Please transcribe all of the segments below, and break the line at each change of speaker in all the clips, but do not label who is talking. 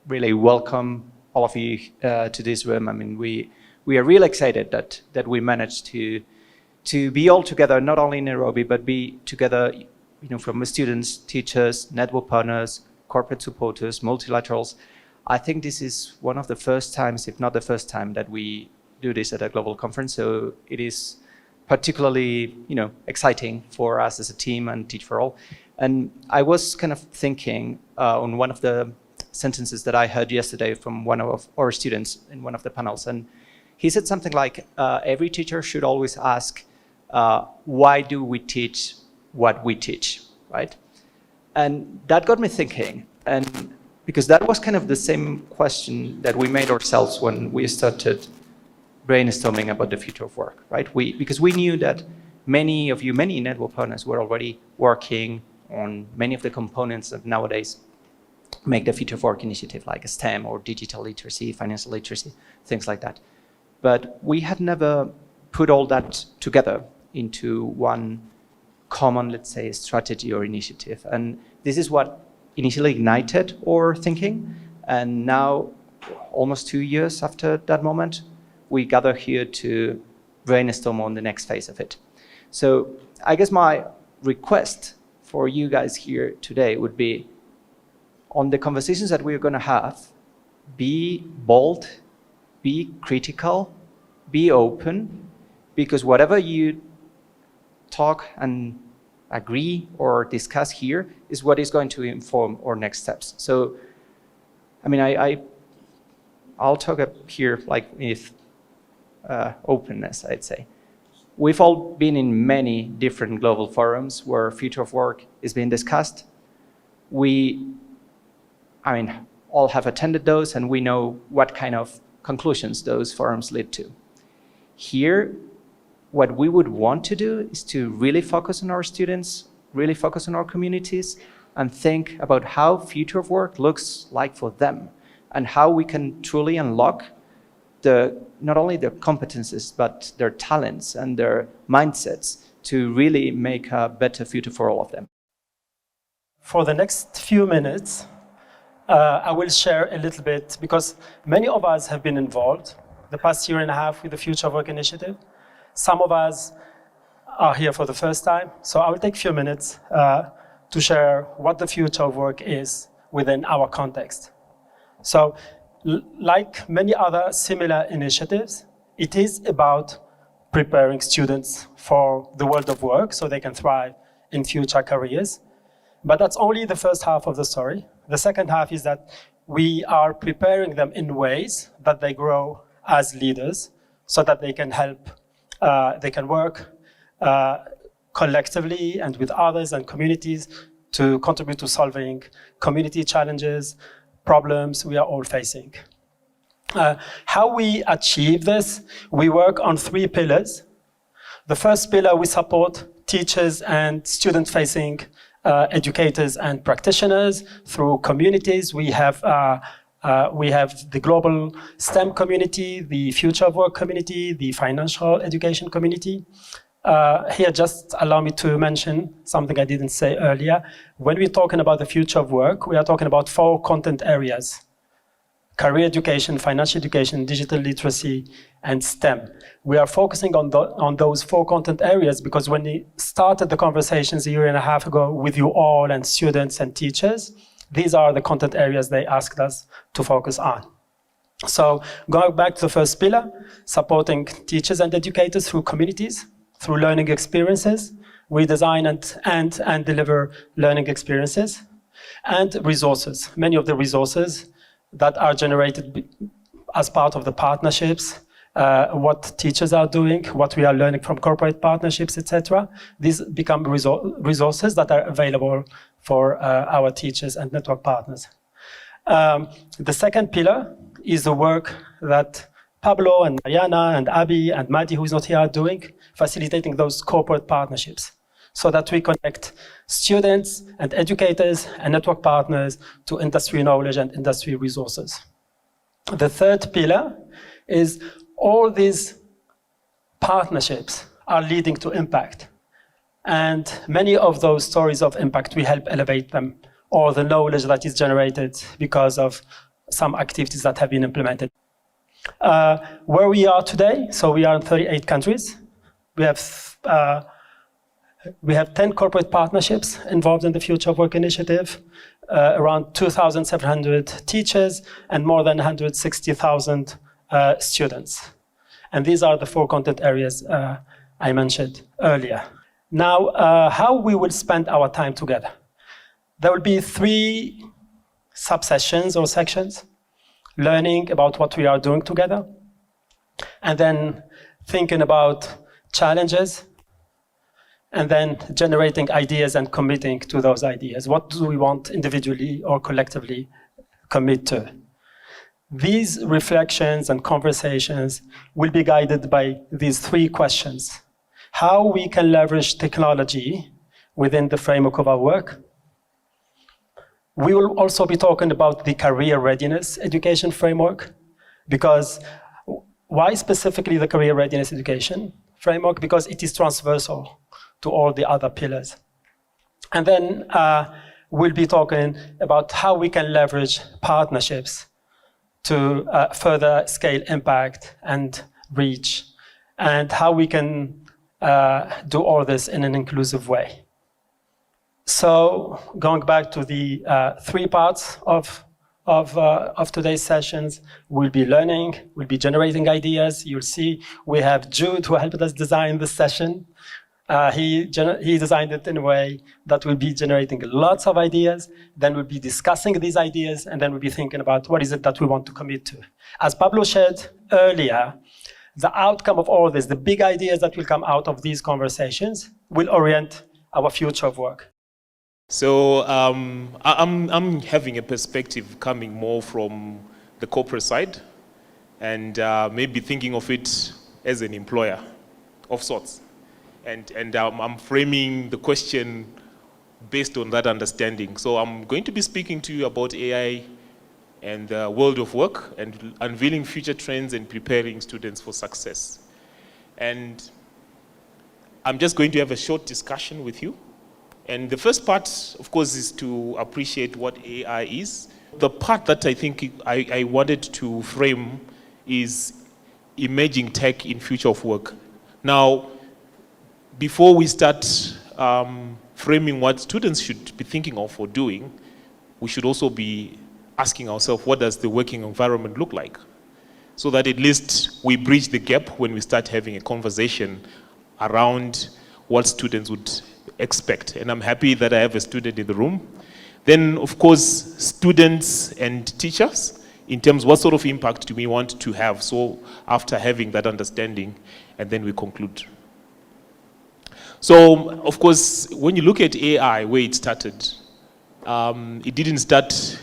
really welcome all of you to this room. I mean, we are really excited that we managed to be all together, not only in Nairobi, but be together, from the students, teachers, network partners, corporate supporters, multilaterals. I think this is one of the first times, if not the first time, that we do this at a global conference. So it is particularly, exciting for us as a team and Teach for All. And I was kind of thinking on one of the sentences that I heard yesterday from one of our students in one of the panels. And he said something like, every teacher should always ask, why do we teach what we teach, right? And that got me thinking. And because that was kind of the same question that we made ourselves when we started brainstorming about the future of work, right? Because we knew that many network partners were already working on many of the components that nowadays make the future of work initiative, like STEM or digital literacy, financial literacy, things like that. But we had never put all that together into one common, let's say, strategy or initiative. And this is what initially ignited our thinking. And now, almost 2 years after that moment, we gather here to brainstorm on the next phase of it. So I guess my request for you guys here today would be, on the conversations that we're going to have, be bold, be critical, be open, because whatever you talk and agree or discuss here is what is going to inform our next steps. So, I mean, I'll talk up here like with openness, I'd say. We've all been in many different global forums where future of work is being discussed. All have attended those, and we know what kind of conclusions those forums lead to. Here, what we would want to do is to really focus on our students, really focus on our communities, and think about how future of work looks like for them, and how we can truly unlock not only their competences, but their talents and their mindsets to really make a better future for all of them.
For the next few minutes, I will share a little bit, because many of us have been involved the past year and a half with the Future of Work initiative. Some of us are here for the first time, so I will take a few minutes to share what the Future of Work is within our context. So, like many other similar initiatives, it is about preparing students for the world of work so they can thrive in future careers. But that's only the first half of the story. The second half is that we are preparing them in ways that they grow as leaders so that they can help, they can work collectively and with others and communities to contribute to solving community challenges, problems we are all facing. How we achieve this, we work on 3 pillars. The first pillar, we support teachers and student-facing educators and practitioners through communities. We have the global STEM community, the Future of Work community, the financial education community. Here, just allow me to mention something I didn't say earlier. When we're talking about the future of work, we are talking about 4 content areas: career education, financial education, digital literacy, and STEM. We are focusing on those 4 content areas because when we started the conversations a year and a half ago with you all and students and teachers, these are the content areas they asked us to focus on. So going back to the first pillar, supporting teachers and educators through communities, through learning experiences. We design and deliver learning experiences and resources. Many of the resources that are generated as part of the partnerships, what teachers are doing, what we are learning from corporate partnerships, etc. These become resources that are available for our teachers and network partners. The second pillar is the work that Pablo and Mariana and Abby and Maddie, who's not here, are doing, facilitating those corporate partnerships so that we connect students and educators and network partners to industry knowledge and industry resources. The third pillar is all these partnerships are leading to impact. And many of those stories of impact, we help elevate them, or the knowledge that is generated because of some activities that have been implemented. Where we are today, so we are in 38 countries. We have 10 corporate partnerships involved in the Future of Work initiative, around 2,700 teachers, and more than 160,000 students. And these are the 4 content areas I mentioned earlier. Now, how we will spend our time together. There will be 3 subsessions or sections: learning about what we are doing together, and then thinking about challenges, and then generating ideas and committing to those ideas. What do we want individually or collectively commit to? These reflections and conversations will be guided by these 3 questions: how we can leverage technology within the framework of our work. We will also be talking about the career readiness education framework, because why specifically the career readiness education framework? Because it is transversal to all the other pillars. And then we'll be talking about how we can leverage partnerships to further scale impact and reach, and how we can do all this in an inclusive way. So going back to the 3 parts of today's sessions, we'll be learning, we'll be generating ideas. You'll see we have Jude who helped us design this session. He designed it in a way that will be generating lots of ideas. Then we'll be discussing these ideas, and then we'll be thinking about what is it that we want to commit to. As Pablo shared earlier, the outcome of all this, the big ideas that will come out of these conversations, will orient our future of work.
So I'm having a perspective coming more from the corporate side, and maybe thinking of it as an employer of sorts. And I'm framing the question based on that understanding. So I'm going to be speaking to you about AI and the world of work, and unveiling future trends and preparing students for success. And I'm just going to have a short discussion with you. And the first part, of course, is to appreciate what AI is. The part that I think I wanted to frame is emerging tech in future of work. Now, before we start framing what students should be thinking of or doing, we should also be asking ourselves, what does the working environment look like? So that at least we bridge the gap when we start having a conversation around what students would expect. And I'm happy that I have a student in the room. Then, of course, students and teachers, in terms of what sort of impact do we want to have? So after having that understanding, and then we conclude. So, of course, when you look at AI, where it started, it didn't start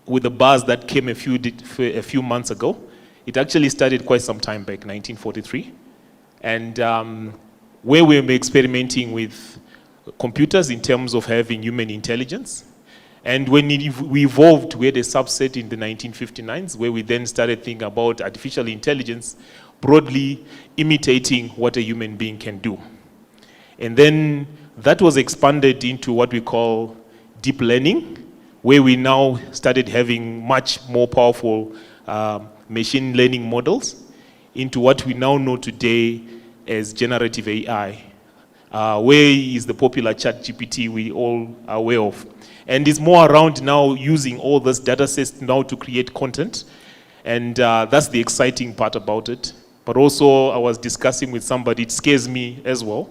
with the buzz that came a few months ago. It actually started quite some time back, 1943. And where we were experimenting with computers in terms of having human intelligence. And when we evolved, we had a subset in the 1959s, where we then started thinking about artificial intelligence broadly imitating what a human being can do. And then that was expanded into what we call deep learning, where we now started having much more powerful machine learning models, into what we now know today as generative AI, where is the popular ChatGPT we all are aware of. And it's more around now using all those data sets now to create content. And that's the exciting part about it. But also, I was discussing with somebody, it scares me as well,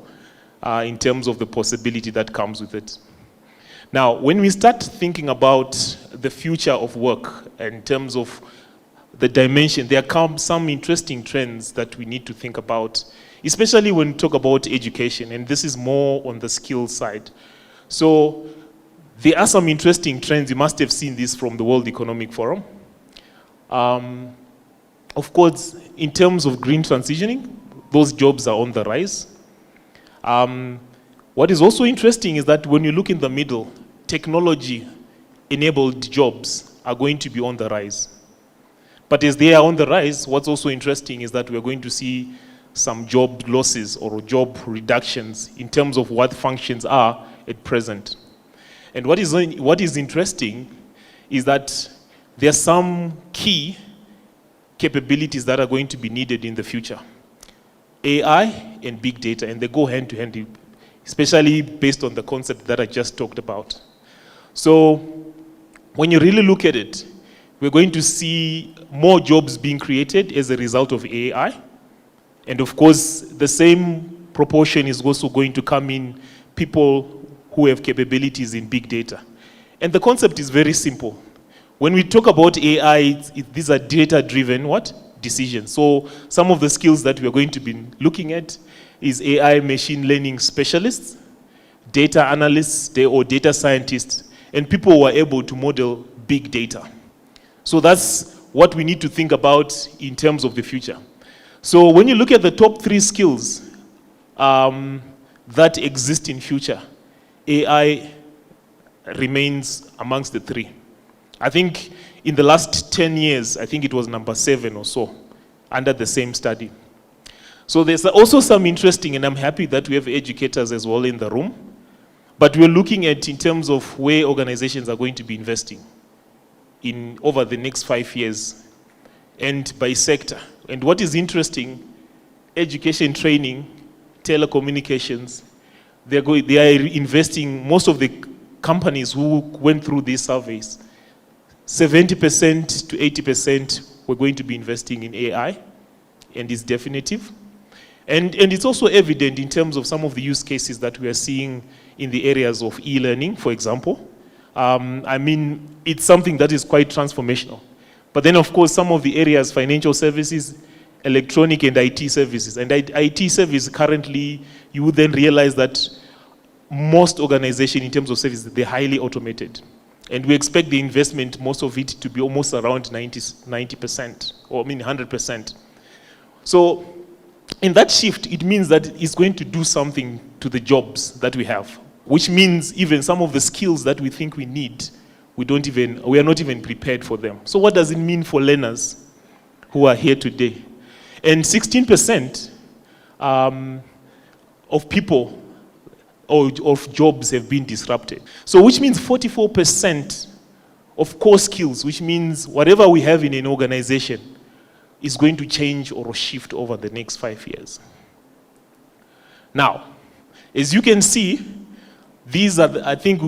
in terms of the possibility that comes with it. Now, when we start thinking about the future of work in terms of the dimension, there come some interesting trends that we need to think about, especially when we talk about education, and this is more on the skill side. So there are some interesting trends. You must have seen this from the World Economic Forum. Of course, in terms of green transitioning, those jobs are on the rise. What is also interesting is that when you look in the middle, technology-enabled jobs are going to be on the rise. But as they are on the rise, what's also interesting is that we're going to see some job losses or job reductions in terms of what functions are at present. And what is interesting is that there are some key capabilities that are going to be needed in the future. AI and big data, and they go hand to hand, especially based on the concept that I just talked about. So when you really look at it, we're going to see more jobs being created as a result of AI. And of course, the same proportion is also going to come in people who have capabilities in big data. And the concept is very simple. When we talk about AI, these are data-driven what? Decisions. So some of the skills that we're going to be looking at is AI machine learning specialists, data analysts, or data scientists, and people who are able to model big data. So that's what we need to think about in terms of the future. So when you look at the top 3 skills that exist in future, AI remains amongst the 3. I think in the last 10 years, I think it was number 7 or so, under the same study. So there's also some interesting, and I'm happy that we have educators as well in the room, but we're looking at in terms of where organizations are going to be investing in over the next 5 years, and by sector. And what is interesting, education, training, telecommunications, they are investing, most of the companies who went through these surveys, 70% to 80% we're going to be investing in AI, and it's definitive. And it's also evident in terms of some of the use cases that we are seeing in the areas of e-learning, for example. I mean, it's something that is quite transformational. But then, of course, some of the areas, financial services, electronic and IT services. And IT service currently, you would then realize that most organizations in terms of services, they're highly automated. And we expect the investment, most of it, to be almost around 90%, or 100%. So in that shift, it means that it's going to do something to the jobs that we have, which means even some of the skills that we think we need, we are not even prepared for them. So what does it mean for learners who are here today? And 16% of people or of jobs have been disrupted. So which means 44% of core skills, which means whatever we have in an organization is going to change or shift over the next 5 years. Now, as you can see, these are, I think,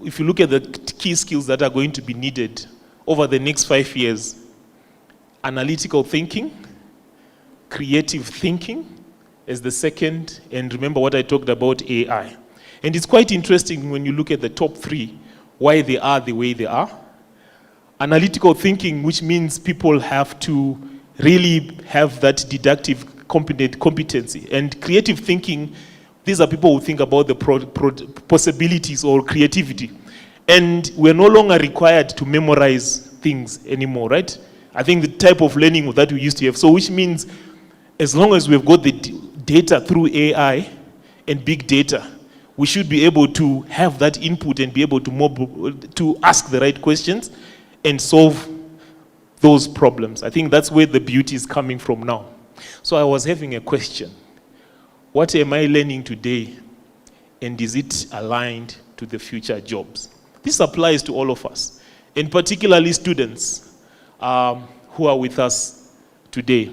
if you look at the key skills that are going to be needed over the next 5 years, analytical thinking, creative thinking as the second, and remember what I talked about, AI. And it's quite interesting when you look at the top 3, why they are the way they are. Analytical thinking, which means people have to really have that deductive competency. And creative thinking, these are people who think about the possibilities or creativity. And we're no longer required to memorize things anymore, right? I think the type of learning that we used to have. So which means as long as we've got the data through AI and big data, we should be able to have that input and be able to ask the right questions and solve those problems. I think that's where the beauty is coming from now. So I was having a question. What am I learning today, and is it aligned to the future jobs? This applies to all of us, and particularly students who are with us today.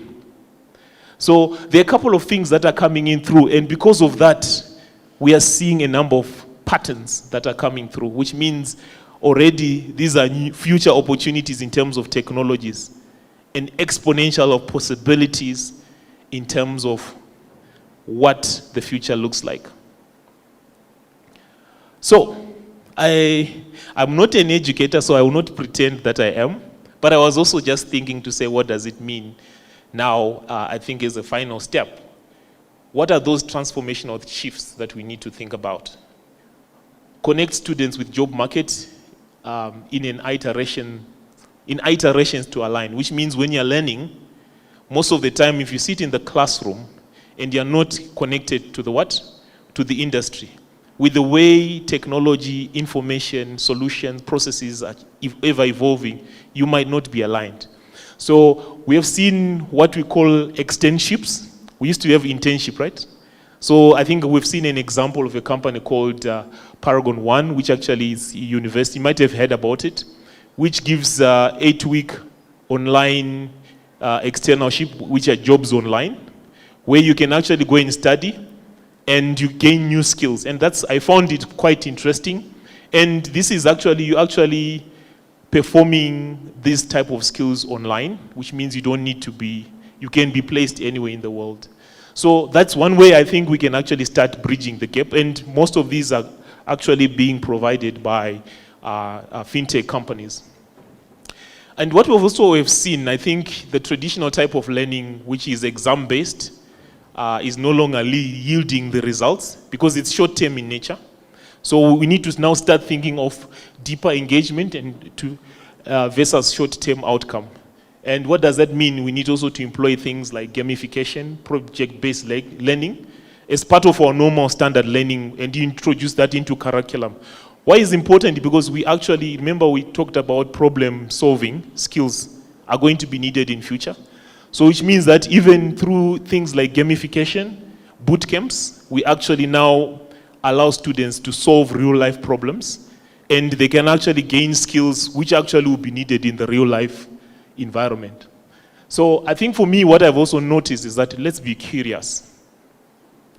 So there are a couple of things that are coming in through, and because of that, we are seeing a number of patterns that are coming through, which means already these are future opportunities in terms of technologies, and exponential of possibilities in terms of what the future looks like. So I'm not an educator, so I will not pretend that I am, but I was also just thinking to say, what does it mean now, I think, is the final step. What are those transformational shifts that we need to think about? Connect students with job market in iterations to align, which means when you're learning, most of the time, if you sit in the classroom and you're not connected to the what? To the industry. With the way technology, information, solutions, processes are ever evolving, you might not be aligned. So we have seen what we call externships. We used to have internship, right? So I think we've seen an example of a company called Paragon One, which actually is a university. You might have heard about it, which gives 8-week online externalship, which are jobs online, where you can actually go and study and you gain new skills. And I found it quite interesting. And this is you actually performing this type of skills online, which means you can be placed anywhere in the world. So that's one way I think we can actually start bridging the gap. And most of these are actually being provided by fintech companies. And what we've also seen, I think the traditional type of learning, which is exam-based, is no longer yielding the results because it's short-term in nature. So we need to now start thinking of deeper engagement and versus short-term outcome. And what does that mean? We need also to employ things like gamification, project-based learning as part of our normal standard learning and introduce that into curriculum. Why is important? Because we actually, remember we talked about problem-solving skills are going to be needed in future. So which means that even through things like gamification, boot camps, we actually now allow students to solve real-life problems and they can actually gain skills which actually will be needed in the real-life environment. So I think for me, what I've also noticed is that let's be curious,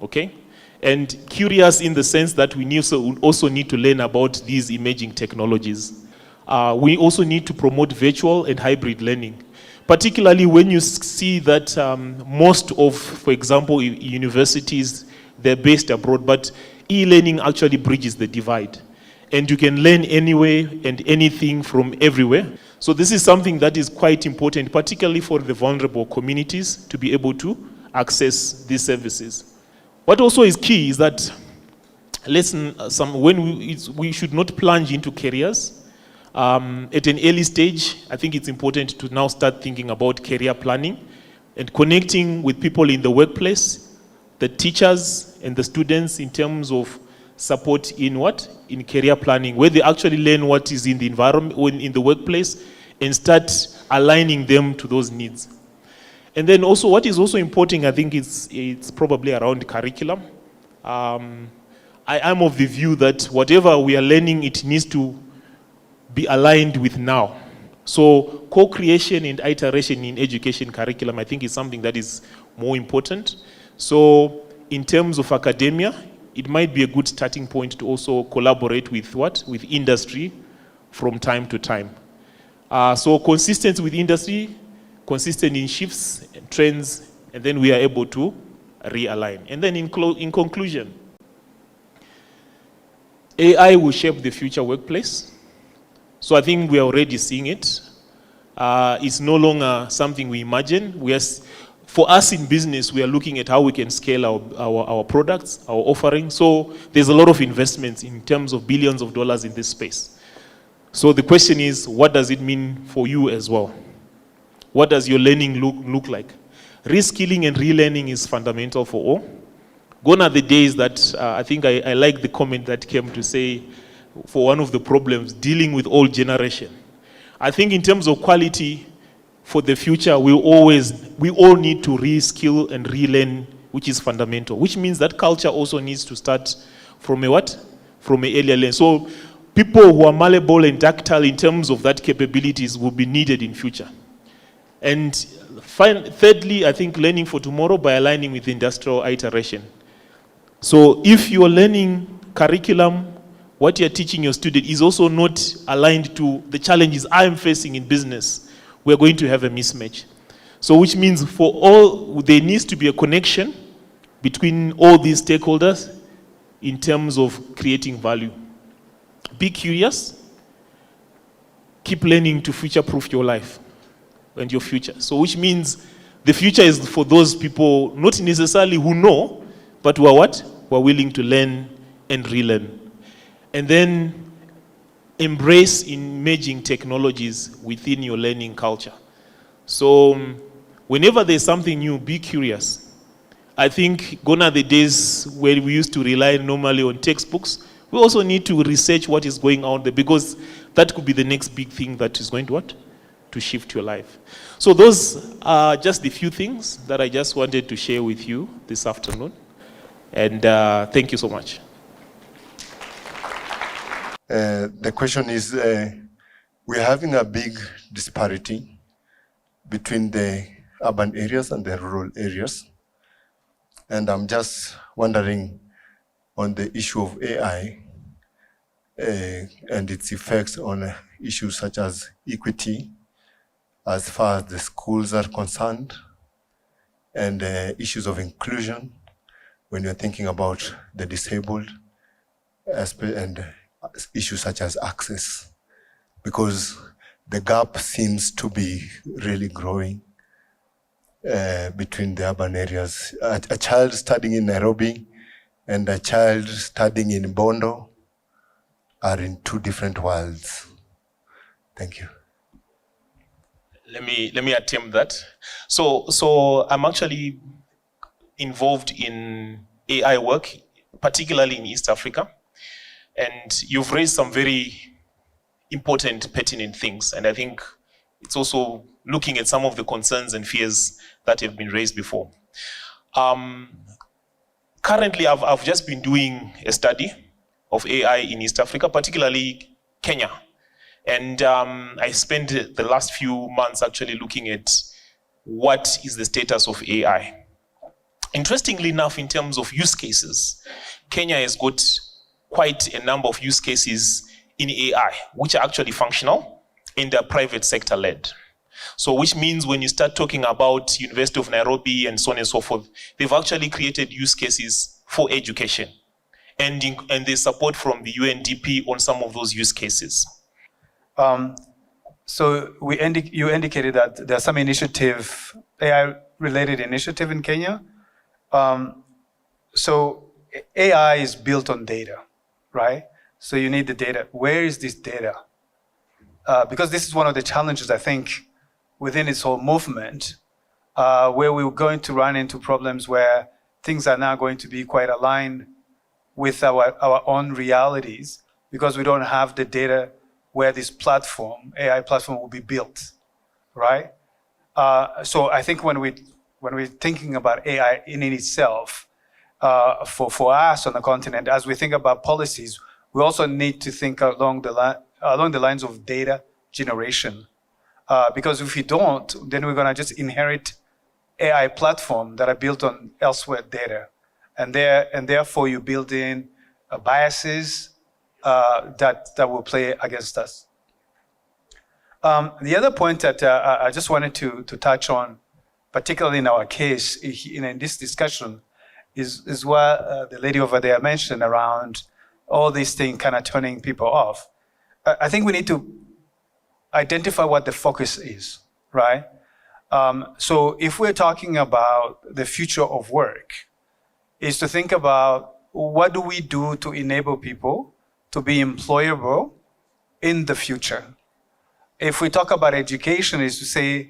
okay? And curious in the sense that we also need to learn about these emerging technologies. We also need to promote virtual and hybrid learning, particularly when you see that most of, for example, universities, they're based abroad, but e-learning actually bridges the divide. And you can learn anywhere and anything from everywhere. So this is something that is quite important, particularly for the vulnerable communities to be able to access these services. What also is key is that we should not plunge into careers. At an early stage, I think it's important to now start thinking about career planning and connecting with people in the workplace, the teachers and the students in terms of support in what? In career planning, where they actually learn what is in the environment, or in the workplace, and start aligning them to those needs. And then also, what is also important, I think it's probably around curriculum. I am of the view that whatever we are learning, it needs to be aligned with now. So co-creation and iteration in education curriculum, I think is something that is more important. So in terms of academia, it might be a good starting point to also collaborate with what? With industry from time to time. So consistent with industry, consistent in shifts and trends, and then we are able to realign. And then in conclusion, AI will shape the future workplace. So I think we are already seeing it. It's no longer something we imagine. For us in business, we are looking at how we can scale our products, our offerings. So there's a lot of investments in terms of billions of dollars in this space. So the question is, what does it mean for you as well? What does your learning look like? Reskilling and relearning is fundamental for all. Gone are the days that I think I like the comment that came to say, for one of the problems, dealing with old generation. I think in terms of quality for the future, we all need to reskill and relearn, which is fundamental, which means that culture also needs to start from a what? From an earlier learn. So people who are malleable and tactile in terms of that capabilities will be needed in future. And thirdly, I think learning for tomorrow by aligning with industrial iteration. So if you're learning curriculum, what you're teaching your student is also not aligned to the challenges I'm facing in business, we're going to have a mismatch. So which means for all, there needs to be a connection between all these stakeholders in terms of creating value. Be curious, keep learning to future-proof your life and your future. So which means the future is for those people, not necessarily who know, but who are what? Who are willing to learn and relearn. And then embrace emerging technologies within your learning culture. So whenever there's something new, be curious. I think gone are the days where we used to rely normally on textbooks. We also need to research what is going on there, because that could be the next big thing that is going to what? To shift your life. So those are just the few things that I just wanted to share with you this afternoon. And thank you so much.
The question is, we're having a big disparity between the urban areas and the rural areas. And I'm just wondering on the issue of AI and its effects on issues such as equity, as far as the schools are concerned, and issues of inclusion when you're thinking about the disabled, and issues such as access, because the gap seems to be really growing between the urban areas. A child studying in Nairobi and a child studying in Bondo are in two different worlds. Thank you.
Let me attempt that. So I'm actually involved in AI work, particularly in East Africa. And you've raised some very important, pertinent things. And I think it's also looking at some of the concerns and fears that have been raised before. Currently, I've just been doing a study of AI in East Africa, particularly Kenya. And I spent the last few months actually looking at what is the status of AI. Interestingly enough, in terms of use cases, Kenya has got quite a number of use cases in AI, which are actually functional and they're private sector led. So which means when you start talking about University of Nairobi and so on and so forth, they've actually created use cases for education. And there's support from the UNDP on some of those use cases.
So you indicated that there's some initiative, AI-related initiative in Kenya. So AI is built on data, right? So you need the data. Where is this data? Because this is one of the challenges, I think, within this whole movement, where we're going to run into problems where things are now going to be quite aligned with our own realities, because we don't have the data where this platform, AI platform, will be built, right? So I think when we're thinking about AI in itself, for us on the continent, as we think about policies, we also need to think along the lines of data generation. Because if we don't, then we're gonna just inherit AI platforms that are built on elsewhere data. And therefore you build in biases that will play against us. The other point that I just wanted to touch on, particularly in our case, in this discussion, is what the lady over there mentioned around all these things kind of turning people off. I think we need to identify what the focus is, right? So if we're talking about the future of work, is to think about what do we do to enable people to be employable in the future. If we talk about education, is to say,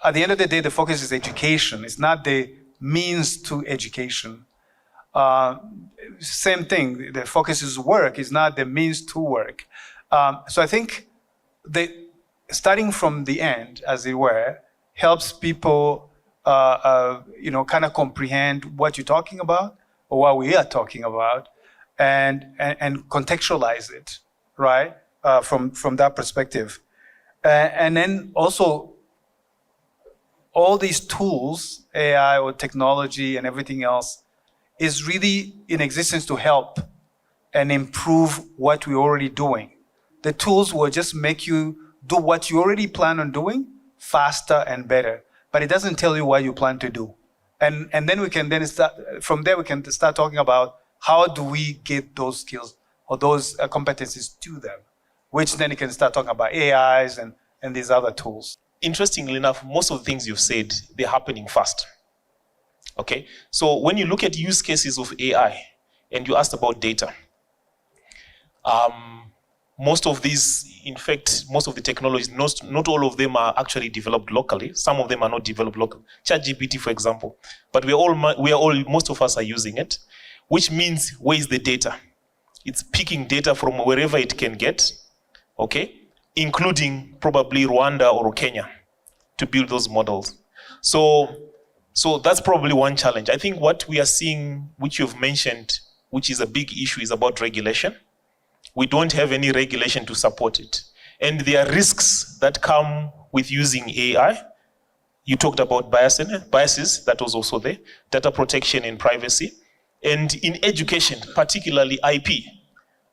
at the end of the day, the focus is education. It's not the means to education. Same thing, the focus is work, it's not the means to work. So I think starting from the end, as it were, helps people kind of comprehend what you're talking about or what we are talking about, and contextualize it, right? From that perspective. And then also, all these tools, AI or technology and everything else, is really in existence to help and improve what we're already doing. The tools will just make you do what you already plan on doing faster and better, but it doesn't tell you what you plan to do. And then we can start talking about how do we get those skills or those competencies to them, which then you can start talking about AIs and these other tools.
Interestingly enough, most of the things you've said, they're happening fast. Okay, so when you look at use cases of AI, and you asked about data, most of these, in fact, most of the technologies, not all of them are actually developed locally. Some of them are not developed locally. ChatGPT, for example, but most of us are using it, which means where is the data? It's picking data from wherever it can get, okay, including probably Rwanda or Kenya to build those models. So that's probably one challenge. I think what we are seeing, which you've mentioned, which is a big issue, is about regulation. We don't have any regulation to support it. And there are risks that come with using AI. You talked about biases, that was also there, data protection and privacy. And in education, particularly IP.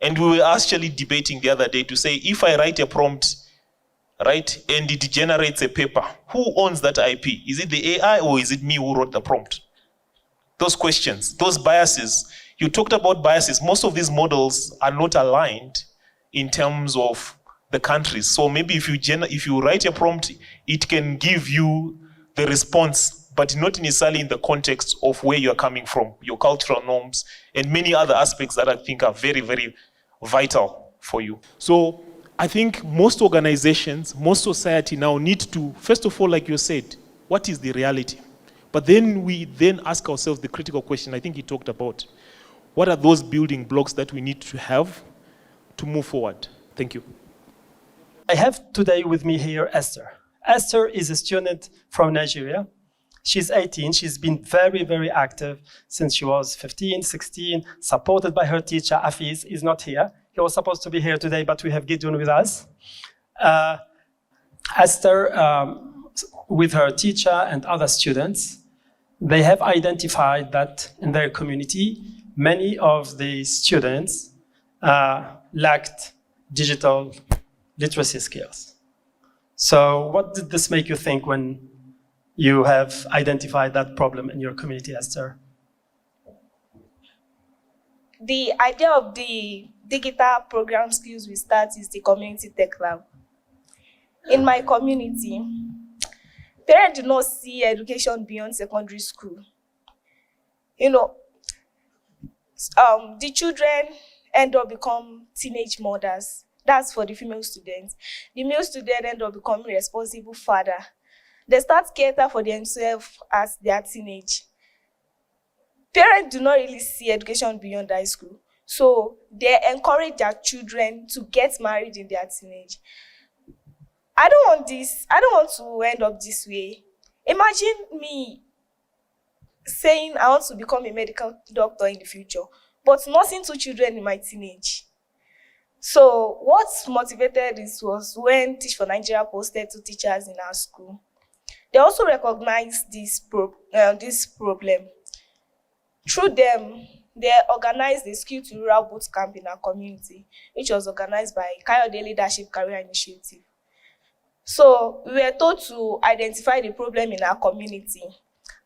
And we were actually debating the other day to say, if I write a prompt, right, and it generates a paper, who owns that IP? Is it the AI or is it me who wrote the prompt? Those questions, those biases. You talked about biases. Most of these models are not aligned in terms of the countries. So maybe if you write a prompt, it can give you the response, but not necessarily in the context of where you're coming from, your cultural norms, and many other aspects that I think are very, very vital for you. So I think most organizations, most society now need to, first of all, like you said, what is the reality? But then we then ask ourselves the critical question I think he talked about. What are those building blocks that we need to have to move forward? Thank you.
I have today with me here Esther. Esther is a student from Nigeria. She's 18. She's been very, very active since she was 15, 16, supported by her teacher. Afiz is not here. He was supposed to be here today, but we have Gideon with us. Esther, with her teacher and other students, they have identified that in their community, many of the students lacked digital literacy skills. So what did this make you think when you have identified that problem in your community, Esther?
The idea of the digital program skills we start is the community tech lab. In my community, parents do not see education beyond secondary school. The children end up become teenage mothers. That's for the female students. The male student end up becoming responsible father. They start cater for themselves as they are teenage. Parents do not really see education beyond high school. So they encourage their children to get married in their teenage. I don't want to end up this way. Imagine me saying I want to become a medical doctor in the future, but nursing 2 children in my teenage. So what motivated this was when Teach for Nigeria posted 2 teachers in our school. They also recognized this problem. Through them, they organized the Skill to Rural Boot Camp in our community, which was organized by Kayode Leadership Career Initiative. So we were told to identify the problem in our community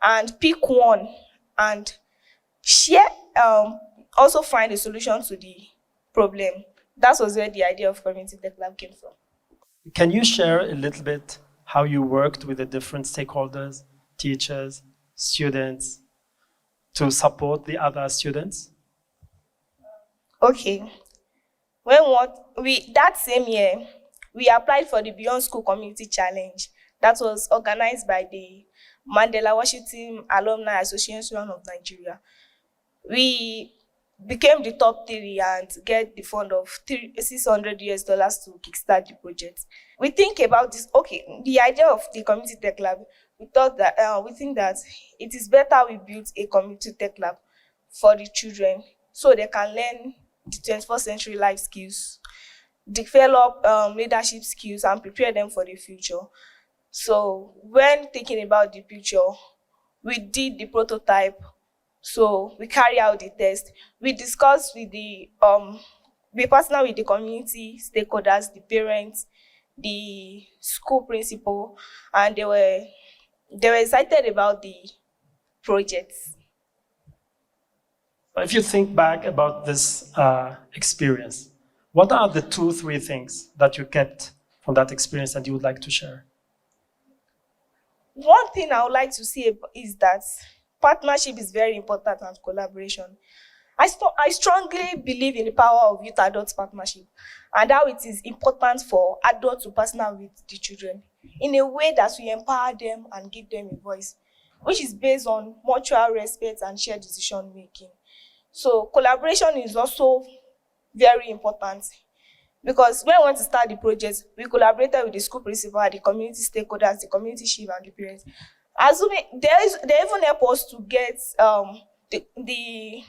and pick one and share, also find a solution to the problem. That was where the idea of Community Tech Lab came from.
Can you share a little bit how you worked with the different stakeholders, teachers, students, to support the other students?
Okay. That same year, we applied for the Beyond School Community Challenge that was organized by the Mandela Washington Alumni Association of Nigeria. We became the top 3 and get the fund of $600 to kickstart the project. We think about this, the idea of the community tech lab, we think that it is better we build a community tech lab for the children so they can learn the 21st century life skills, develop leadership skills and prepare them for the future. So when thinking about the future, we did the prototype. So we carry out the test. We discussed with we partner with the community stakeholders, the parents, the school principal, and they were excited about the projects.
If you think back about this experience, what are the 2-3 things that you kept from that experience and you would like to share?
One thing I would like to say is that partnership is very important and collaboration. I strongly believe in the power of youth-adult partnership and how it is important for adults to partner with the children in a way that we empower them and give them a voice, which is based on mutual respect and shared decision-making. So collaboration is also very important because when we want to start the project, we collaborated with the school principal, the community stakeholders, the community chief, and the parents. They even help us to get the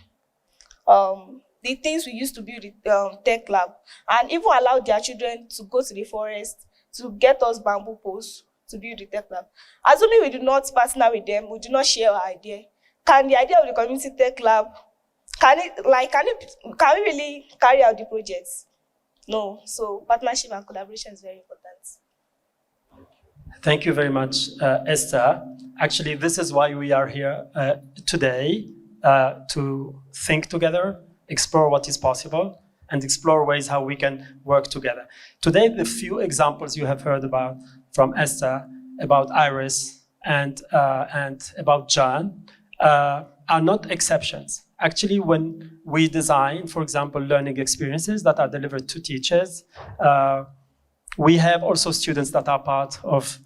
the things we used to build the tech lab, and even allow their children to go to the forest to get us bamboo poles to build the tech lab. Assuming we do not partner with them, we do not share our idea, can the idea of the community tech lab, can we really carry out the projects? No. So partnership and collaboration is very important.
Thank you very much, Esther. Actually, this is why we are here today, to think together, explore what is possible, and explore ways how we can work together. Today, the few examples you have heard about from Esther, about Iris, and about John, are not exceptions. Actually, when we design, for example, learning experiences that are delivered to teachers, we have also students that are part of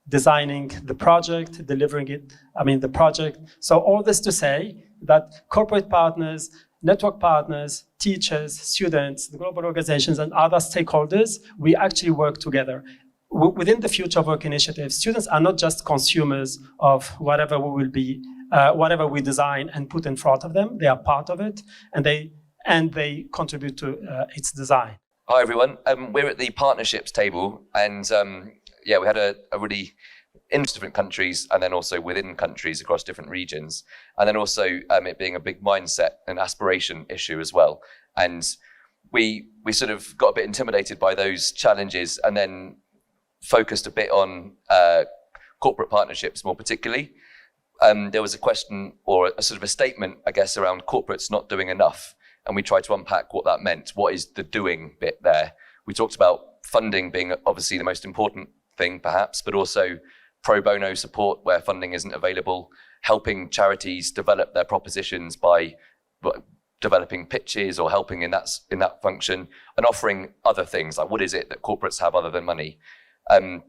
designing the project, delivering it, the project. So all this to say that corporate partners, network partners, teachers, students, the global organizations, and other stakeholders, we actually work together. Within the Future of Work initiative, students are not just consumers of whatever we will be, whatever we design and put in front of them. They are part of it, and they contribute to its design.
Hi everyone, we're at the partnerships table, and we had a really in different countries, and then also within countries across different regions, and then also it being a big mindset and aspiration issue as well. And we sort of got a bit intimidated by those challenges, and then focused a bit on corporate partnerships more particularly. There was a question or a sort of a statement, I guess, around corporates not doing enough. And we tried to unpack what that meant. What is the doing bit there? We talked about funding being obviously the most important thing, perhaps, but also pro bono support where funding isn't available, helping charities develop their propositions by developing pitches or helping in that function, and offering other things like what is it that corporates have other than money. And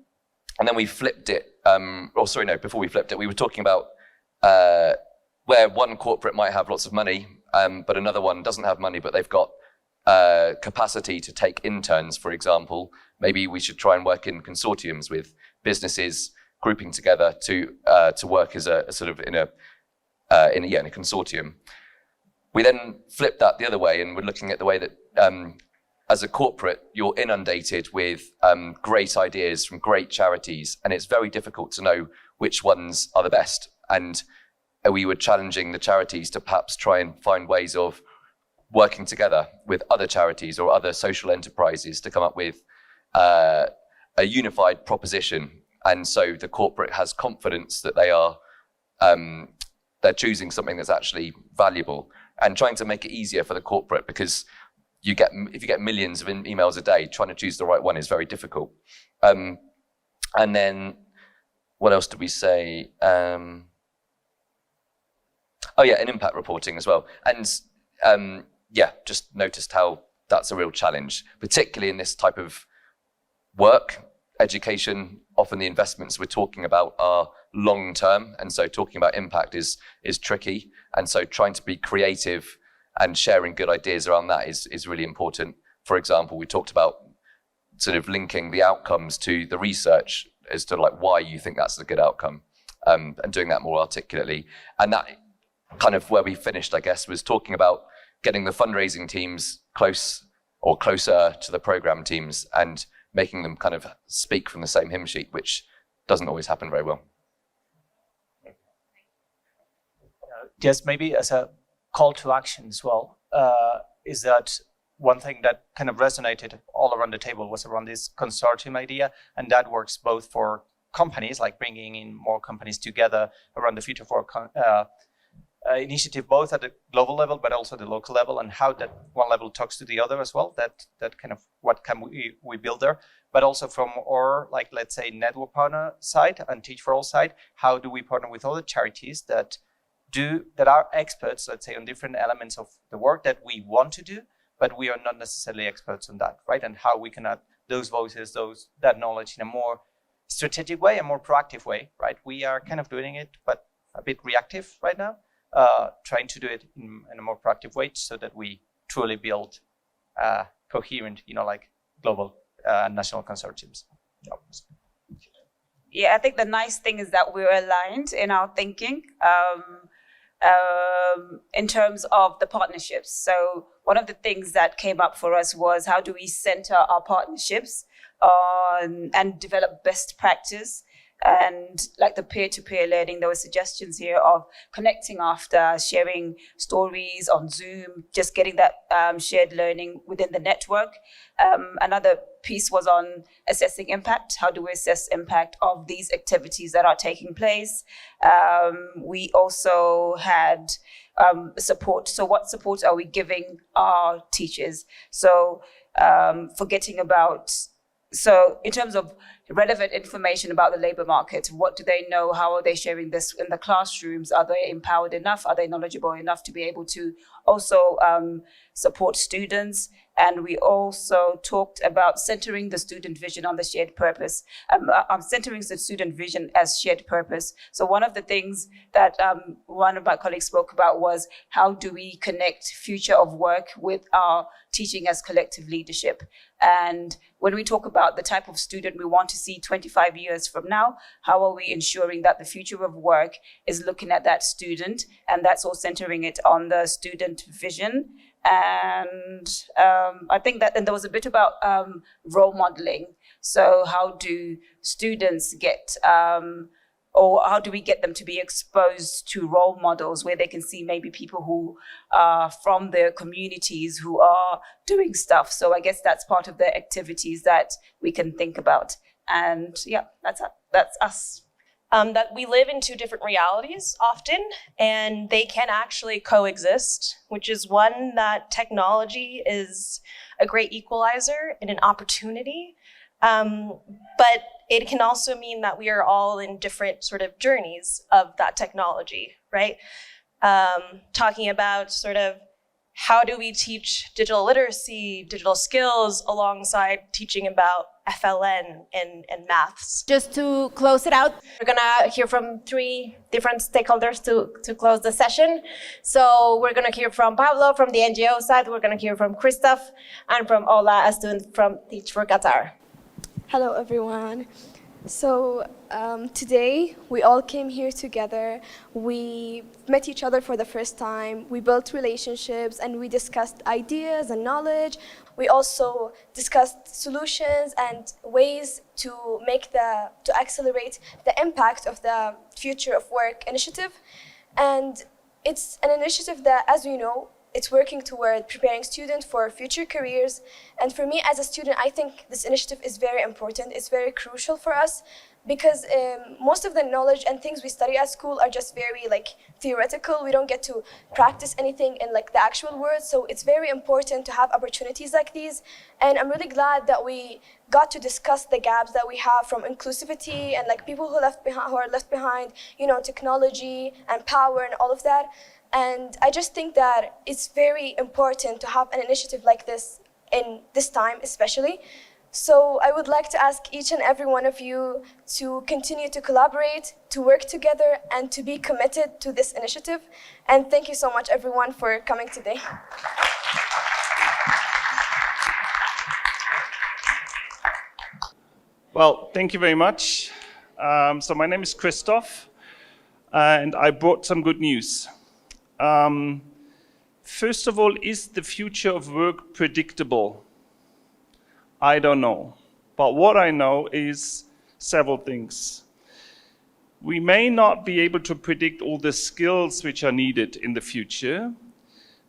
then we flipped it, before we flipped it, we were talking about where one corporate might have lots of money, but another one doesn't have money, but they've got capacity to take interns, for example. Maybe we should try and work in consortiums with businesses grouping together to work as a sort of in a consortium. We then flipped that the other way, and we're looking at the way that as a corporate, you're inundated with great ideas from great charities, and it's very difficult to know which ones are the best. And we were challenging the charities to perhaps try and find ways of working together with other charities or other social enterprises to come up with a unified proposition. And so the corporate has confidence that they're choosing something that's actually valuable, and trying to make it easier for the corporate, because if you get millions of emails a day, trying to choose the right one is very difficult. And then what else did we say? And impact reporting as well. And just noticed how that's a real challenge, particularly in this type of work, education. Often the investments we're talking about are long term, and so talking about impact is tricky. And so trying to be creative and sharing good ideas around that is really important. For example, we talked about sort of linking the outcomes to the research as to like why you think that's a good outcome, and doing that more articulately. And that kind of where we finished, I guess, was talking about getting the fundraising teams closer to the program teams and making them kind of speak from the same hymn sheet, which doesn't always happen very well.
Just maybe as a call to action as well, is that one thing that kind of resonated all around the table was around this consortium idea, and that works both for companies, like bringing in more companies together around the Future for initiative, both at the global level but also the local level, and how that one level talks to the other as well. That kind of what can we build there, but also from our, like, let's say, network partner side and Teach for All side, how do we partner with other charities that are experts, let's say, on different elements of the work that we want to do, but we are not necessarily experts on that, right? And how we can add those voices, that knowledge in a more strategic way, a more proactive way, right? We are kind of doing it, but a bit reactive right now, trying to do it in a more proactive way so that we truly build coherent, like global and national consortiums.
Yeah, I think the nice thing is that we're aligned in our thinking. in terms of the partnerships. So one of the things that came up for us was how do we center our partnerships on and develop best practice, and like the peer-to-peer learning. There were suggestions here of connecting after, sharing stories on Zoom, just getting that shared learning within the network. Another piece was on assessing impact. How do we assess impact of these activities that are taking place? We also had support. So what support are we giving our teachers? So so in terms of relevant information about the labor market, what do they know? How are they sharing this in the classrooms? Are they empowered enough? Are they knowledgeable enough to be able to also support students? And we also talked about centering the student vision on the shared purpose, centering the student vision as shared purpose. So one of the things that one of my colleagues spoke about was how do we connect future of work with our teaching as collective leadership? And when we talk about the type of student we want to see 25 years from now, how are we ensuring that the future of work is looking at that student? And that's all centering it on the student vision. And I think that, and there was a bit about role modeling. So how do students get, or how do we get them to be exposed to role models where they can see maybe people who are from their communities who are doing stuff? So I guess that's part of the activities that we can think about. And yeah, that's us.
That we live in two different realities often, and they can actually coexist, which is one that technology is a great equalizer and an opportunity. But it can also mean that we are all in different sort of journeys of that technology, right? Talking about sort of how do we teach digital literacy, digital skills alongside teaching about FLN and maths.
Just to close it out, we're gonna hear from 3 different stakeholders to close the session. So we're gonna hear from Pablo from the NGO side, we're gonna hear from Christoph, and from Ola, a student from Teach for Qatar.
Hello everyone. So today we all came here together, we met each other for the first time, we built relationships and we discussed ideas and knowledge. We also discussed solutions and ways to accelerate the impact of the Future of Work initiative. And it's an initiative that, as we know, it's working toward preparing students for future careers. And for me as a student, I think this initiative is very important. It's very crucial for us because most of the knowledge and things we study at school are just very theoretical. We don't get to practice anything in the actual world. So it's very important to have opportunities like these. And I'm really glad that we got to discuss the gaps that we have from inclusivity and people who are left behind, technology and power and all of that. And I just think that it's very important to have an initiative like this in this time especially. So I would like to ask each and every one of you to continue to collaborate, to work together, and to be committed to this initiative. And thank you so much everyone for coming today.
Well, thank you very much. So my name is Christoph, and I brought some good news. First of all, is the future of work predictable? I don't know. But what I know is several things. We may not be able to predict all the skills which are needed in the future,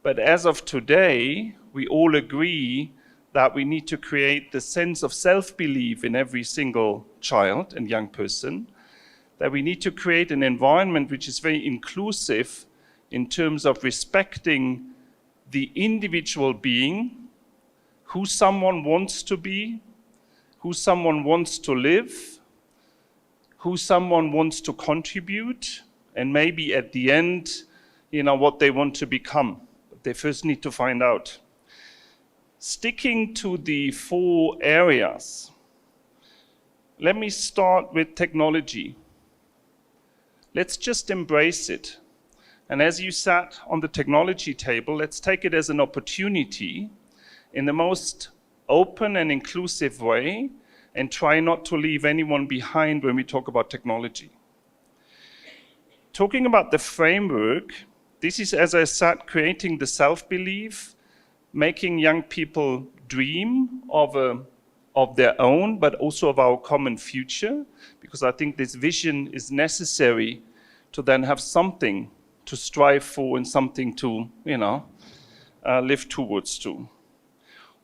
but as of today, we all agree that we need to create the sense of self-belief in every single child and young person, that we need to create an environment which is very inclusive in terms of respecting the individual being, who someone wants to be, who someone wants to live, who someone wants to contribute, and maybe at the end, what they want to become. But they first need to find out. Sticking to the 4 areas, let me start with technology. Let's just embrace it. And as you sat on the technology table, let's take it as an opportunity in the most open and inclusive way and try not to leave anyone behind when we talk about technology. Talking about the framework, this is, as I said, creating the self-belief, making young people dream of their own, but also of our common future, because I think this vision is necessary to then have something to strive for and something to, live towards to.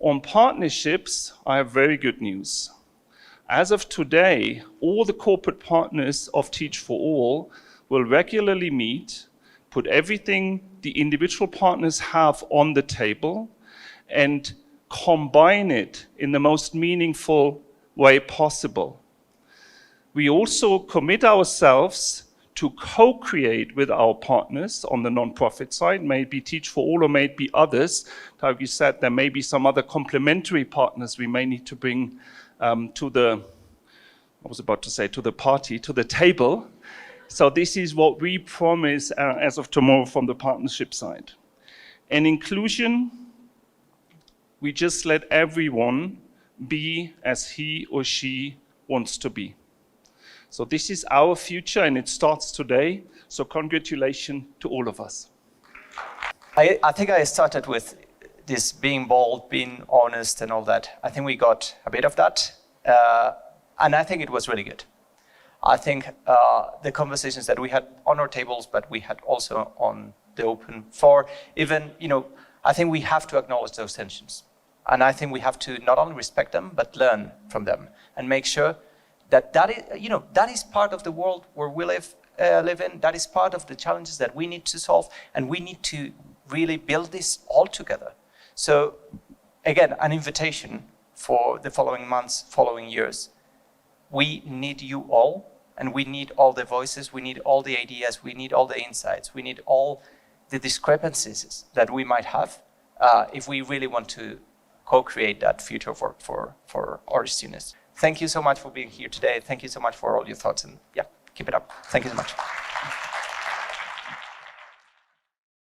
On partnerships, I have very good news. As of today, all the corporate partners of Teach for All will regularly meet, put everything the individual partners have on the table, and combine it in the most meaningful way possible. We also commit ourselves to co-create with our partners on the non-profit side, maybe Teach for All or maybe others. Like you said, there may be some other complementary partners we may need to bring to the party, to the table. So this is what we promise as of tomorrow from the partnership side. And inclusion, we just let everyone be as he or she wants to be. So this is our future and it starts today. So congratulations to all of us.
I think I started with this being bold, being honest and all that. I think we got a bit of that. And I think it was really good. I think the conversations that we had on our tables, but we had also on the open floor, even, I think we have to acknowledge those tensions. And I think we have to not only respect them, but learn from them and make sure that is part of the world where we live in. That is part of the challenges that we need to solve. And we need to really build this all together. So again, an invitation for the following months, following years. We need you all, and we need all the voices, we need all the ideas, we need all the insights, we need all the discrepancies that we might have if we really want to co-create that future for our students. Thank you so much for being here today. Thank you so much for all your thoughts, and keep it up. Thank you so much.